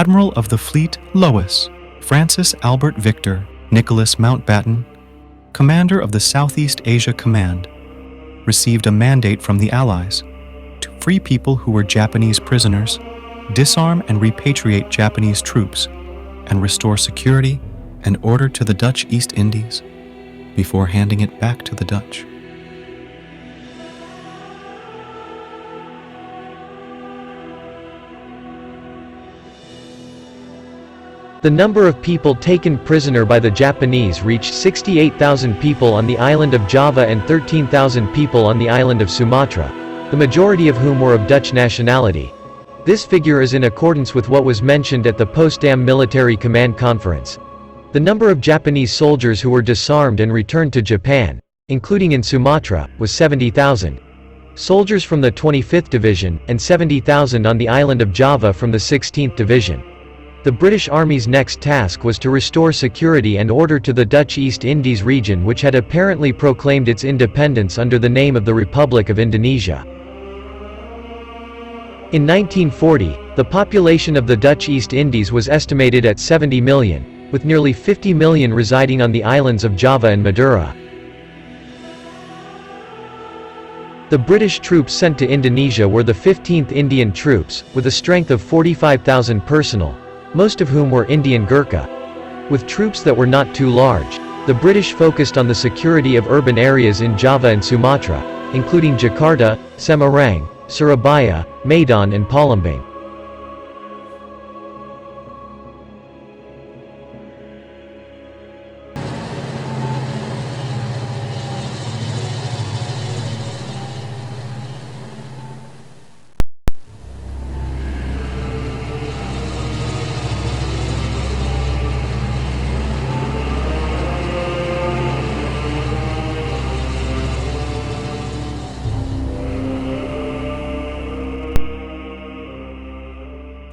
Admiral of the Fleet Lois, Francis Albert Victor, Nicholas Mountbatten, commander of the Southeast Asia Command, received a mandate from the Allies to free people who were Japanese prisoners, disarm and repatriate Japanese troops, and restore security and order to the Dutch East Indies before handing it back to the Dutch. The number of people taken prisoner by the Japanese reached 68,000 people on the island of Java and 13,000 people on the island of Sumatra, the majority of whom were of Dutch nationality. This figure is in accordance with what was mentioned at the Potsdam Military Command Conference. The number of Japanese soldiers who were disarmed and returned to Japan, including in Sumatra, was 70,000. Soldiers from the 25th Division, and 70,000 on the island of Java from the 16th Division. The British Army's next task was to restore security and order to the Dutch East Indies region, which had apparently proclaimed its independence under the name of the Republic of Indonesia. In 1940, the population of the Dutch East Indies was estimated at 70 million, with nearly 50 million residing on the islands of Java and Madura. The British troops sent to Indonesia were the 15th Indian Troops, with a strength of 45,000 personnel, most of whom were Indian Gurkha. With troops that were not too large, the British focused on the security of urban areas in Java and Sumatra, including Jakarta, Semarang, Surabaya, Medan and Palembang.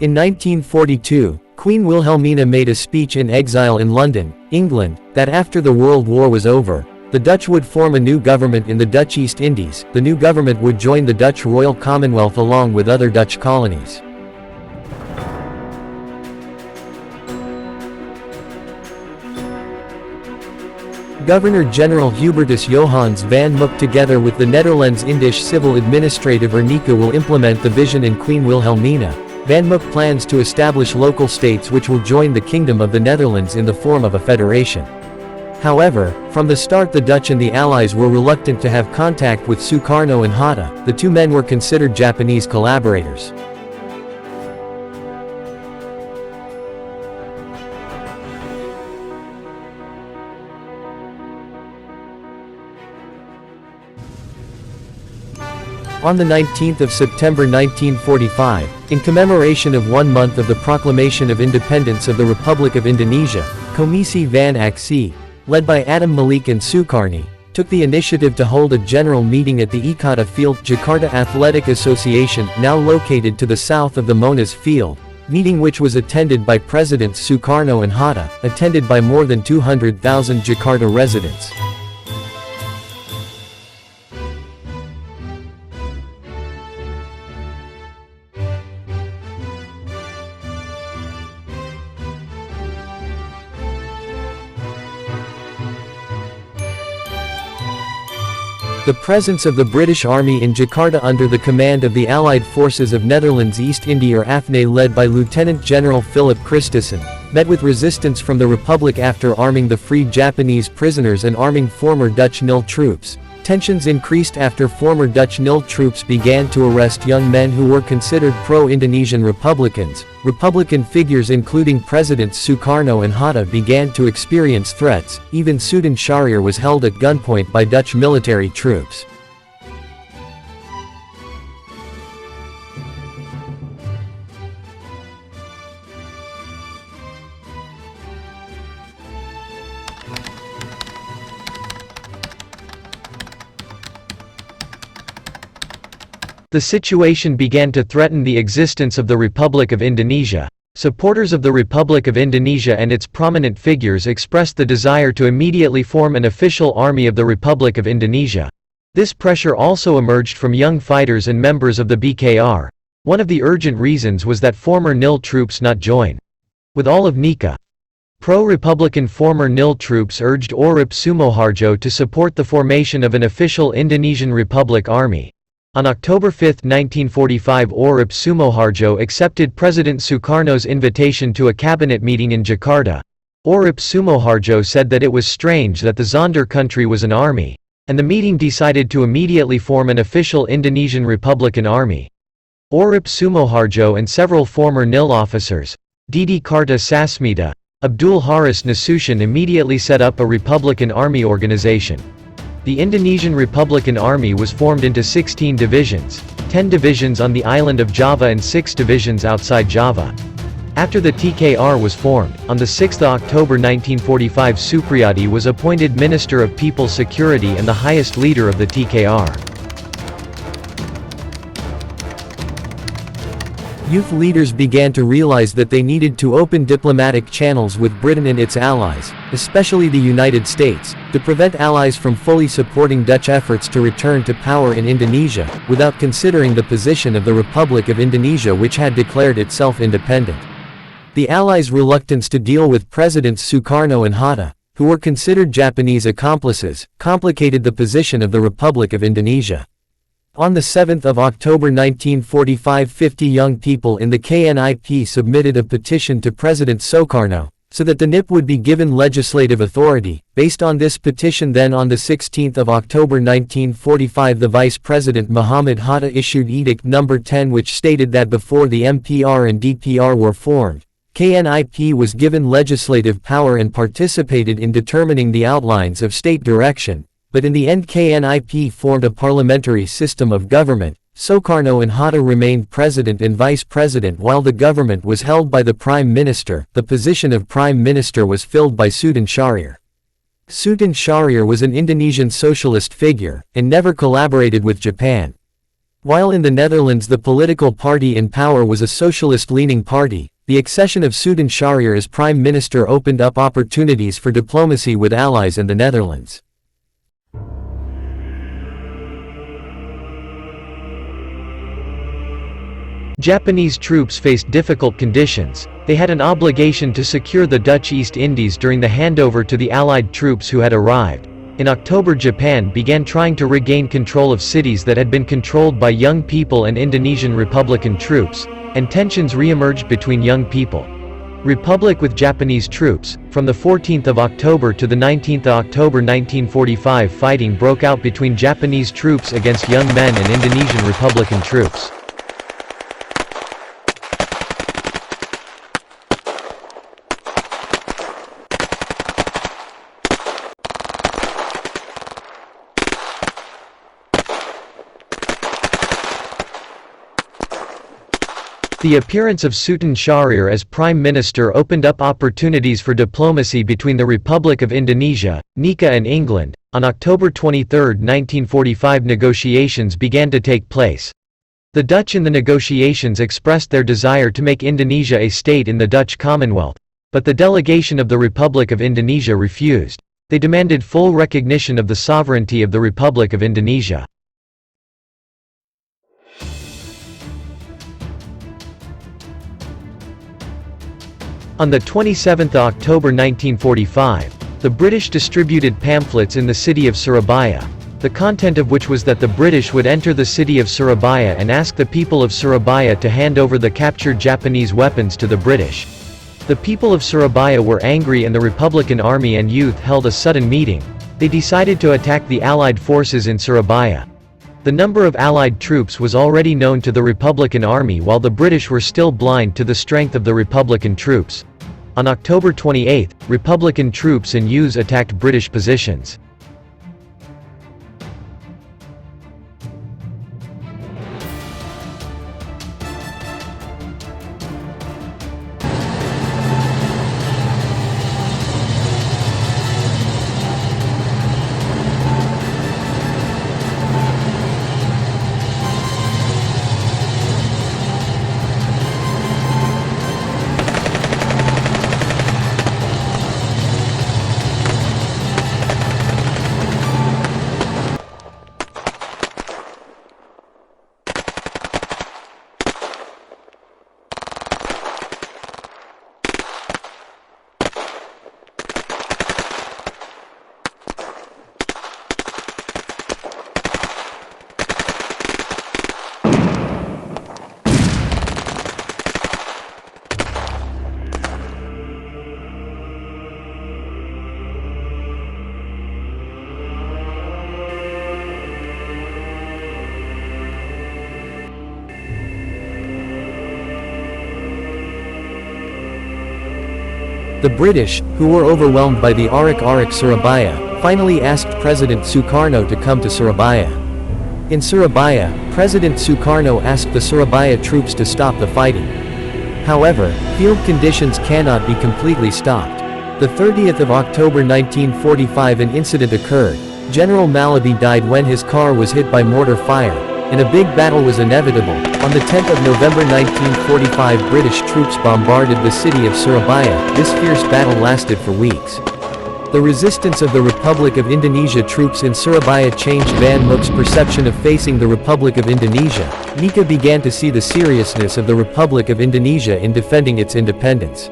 In 1942, Queen Wilhelmina made a speech in exile in London, England, that after the World War was over, the Dutch would form a new government in the Dutch East Indies. The new government would join the Dutch Royal Commonwealth along with other Dutch colonies. Governor-General Hubertus Johannes van Mook together with the Netherlands-Indisch Civil Administrative or NICA will implement the vision in Queen Wilhelmina. Van Mook plans to establish local states which will join the Kingdom of the Netherlands in the form of a federation. However, from the start the Dutch and the Allies were reluctant to have contact with Sukarno and Hatta. The two men were considered Japanese collaborators. On the 19th of September 1945, in commemoration of 1 month of the Proclamation of Independence of the Republic of Indonesia, Komisi van Actie, led by Adam Malik and Sukarni, took the initiative to hold a general meeting at the Jakarta Field. Jakarta Athletic Association, now located to the south of the Monas Field, meeting which was attended by Presidents Sukarno and Hatta, attended by more than 200,000 Jakarta residents. The presence of the British Army in Jakarta under the command of the Allied Forces of Netherlands East India or AFNE led by Lieutenant General Philip Christison, met with resistance from the Republic after arming the freed Japanese prisoners and arming former Dutch NIL troops. Tensions increased after former Dutch NIL troops began to arrest young men who were considered pro-Indonesian Republicans. Republican figures including Presidents Sukarno and Hatta began to experience threats. Even Sultan Syahrir was held at gunpoint by Dutch military troops. The situation began to threaten the existence of the Republic of Indonesia. Supporters of the Republic of Indonesia and its prominent figures expressed the desire to immediately form an official army of the Republic of Indonesia. This pressure also emerged from young fighters and members of the BKR. One of the urgent reasons was that former NIL troops not join with all of NICA. Pro-Republican former NIL troops urged Urip Sumoharjo to support the formation of an official Indonesian Republic Army. On October 5, 1945, Urip Sumoharjo accepted President Soekarno's invitation to a cabinet meeting in Jakarta. Urip Sumoharjo said that it was strange that the Zonder country was an army, and the meeting decided to immediately form an official Indonesian Republican Army. Urip Sumoharjo and several former NIL officers, Didi Karta Sasmita, Abdul Haris Nasution, immediately set up a Republican Army organization. The Indonesian Republican Army was formed into 16 divisions, 10 divisions on the island of Java and 6 divisions outside Java. After the TKR was formed, on 6 October 1945, Supriyadi was appointed Minister of People's Security and the highest leader of the TKR. Youth leaders began to realize that they needed to open diplomatic channels with Britain and its allies, especially the United States, to prevent allies from fully supporting Dutch efforts to return to power in Indonesia, without considering the position of the Republic of Indonesia, which had declared itself independent. The allies' reluctance to deal with Presidents Sukarno and Hatta, who were considered Japanese accomplices, complicated the position of the Republic of Indonesia. On 7 October 1945, 50 young people in the KNIP submitted a petition to President Soekarno, so that the NIP would be given legislative authority. Based on this petition, then on 16 October 1945, the Vice President Muhammad Hatta issued Edict No. 10, which stated that before the MPR and DPR were formed, KNIP was given legislative power and participated in determining the outlines of state direction. But in the end, KNIP formed a parliamentary system of government. Soekarno and Hatta remained president and vice president while the government was held by the prime minister. The position of prime minister was filled by Sultan Syahrir. Sultan Syahrir was an Indonesian socialist figure, and never collaborated with Japan. While in the Netherlands the political party in power was a socialist-leaning party, the accession of Sultan Syahrir as prime minister opened up opportunities for diplomacy with allies in the Netherlands. Japanese troops faced difficult conditions. They had an obligation to secure the Dutch East Indies during the handover to the Allied troops who had arrived. In October, Japan began trying to regain control of cities that had been controlled by young people and Indonesian Republican troops, and tensions re-emerged between young people. Republic with Japanese troops. From the 14th of October to the 19th of October 1945, fighting broke out between Japanese troops against young men and Indonesian Republican troops. The appearance of Sultan Syahrir as prime minister opened up opportunities for diplomacy between the Republic of Indonesia, NICA, and England. On October 23, 1945, negotiations began to take place. The Dutch in the negotiations expressed their desire to make Indonesia a state in the Dutch Commonwealth, but the delegation of the Republic of Indonesia refused. They demanded full recognition of the sovereignty of the Republic of Indonesia. On 27 October 1945, the British distributed pamphlets in the city of Surabaya, the content of which was that the British would enter the city of Surabaya and ask the people of Surabaya to hand over the captured Japanese weapons to the British. The people of Surabaya were angry and the Republican Army and youth held a sudden meeting. They decided to attack the Allied forces in Surabaya. The number of Allied troops was already known to the Republican Army while the British were still blind to the strength of the Republican troops. On October 28, Republican troops and youths attacked British positions. The British, who were overwhelmed by the Arak Surabaya, finally asked President Soekarno to come to Surabaya. In Surabaya, President Soekarno asked the Surabaya troops to stop the fighting. However, field conditions cannot be completely stopped. The 30th of October 1945 an incident occurred. General Malaby died when his car was hit by mortar fire, and a big battle was inevitable. On the 10th of November 1945 British troops bombarded the city of Surabaya. This fierce battle lasted for weeks. The resistance of the Republic of Indonesia troops in Surabaya changed Van Mook's perception of facing the Republic of Indonesia. NICA began to see the seriousness of the Republic of Indonesia in defending its independence.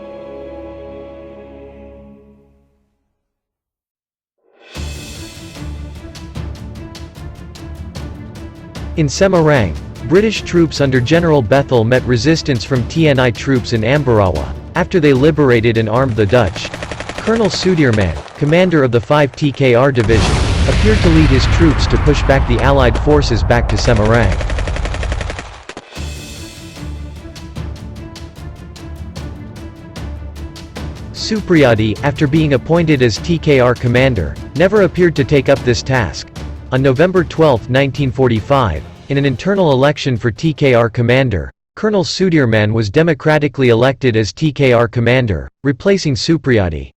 In Semarang, British troops under General Bethel met resistance from TNI troops in Ambarawa, after they liberated and armed the Dutch. Colonel Sudirman, commander of the 5 TKR Division, appeared to lead his troops to push back the Allied forces back to Semarang. Supriyadi, after being appointed as TKR commander, never appeared to take up this task. On November 12, 1945, in an internal election for TKR commander, Colonel Sudirman was democratically elected as TKR commander, replacing Supriyadi.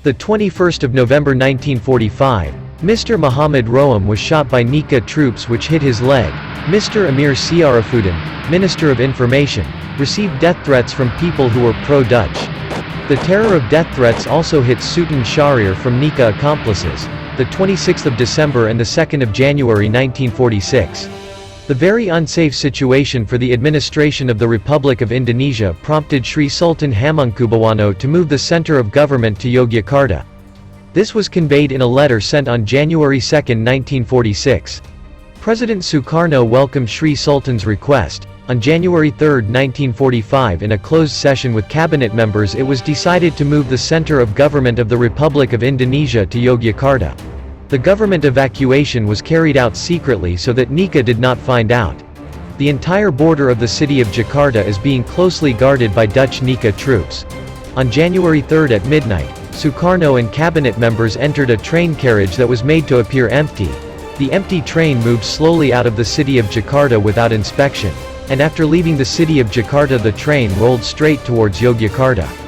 The 21st of November 1945, Mr. Muhammad Roham was shot by NICA troops which hit his leg. Mr. Amir Syarifuddin, Minister of Information, received death threats from people who were pro-Dutch. The terror of death threats also hit Sultan Shahrir from NICA accomplices, the 26th of December and the 2nd of January 1946. The very unsafe situation for the administration of the Republic of Indonesia prompted Sri Sultan Hamengkubuwono to move the center of government to Yogyakarta. This was conveyed in a letter sent on January 2, 1946. President Soekarno welcomed Sri Sultan's request. On January 3, 1945 in a closed session with cabinet members it was decided to move the center of government of the Republic of Indonesia to Yogyakarta. The government evacuation was carried out secretly so that NICA did not find out. The entire border of the city of Jakarta is being closely guarded by Dutch NICA troops. On January 3 at midnight, Soekarno and cabinet members entered a train carriage that was made to appear empty. The empty train moved slowly out of the city of Jakarta without inspection, and after leaving the city of Jakarta the train rolled straight towards Yogyakarta.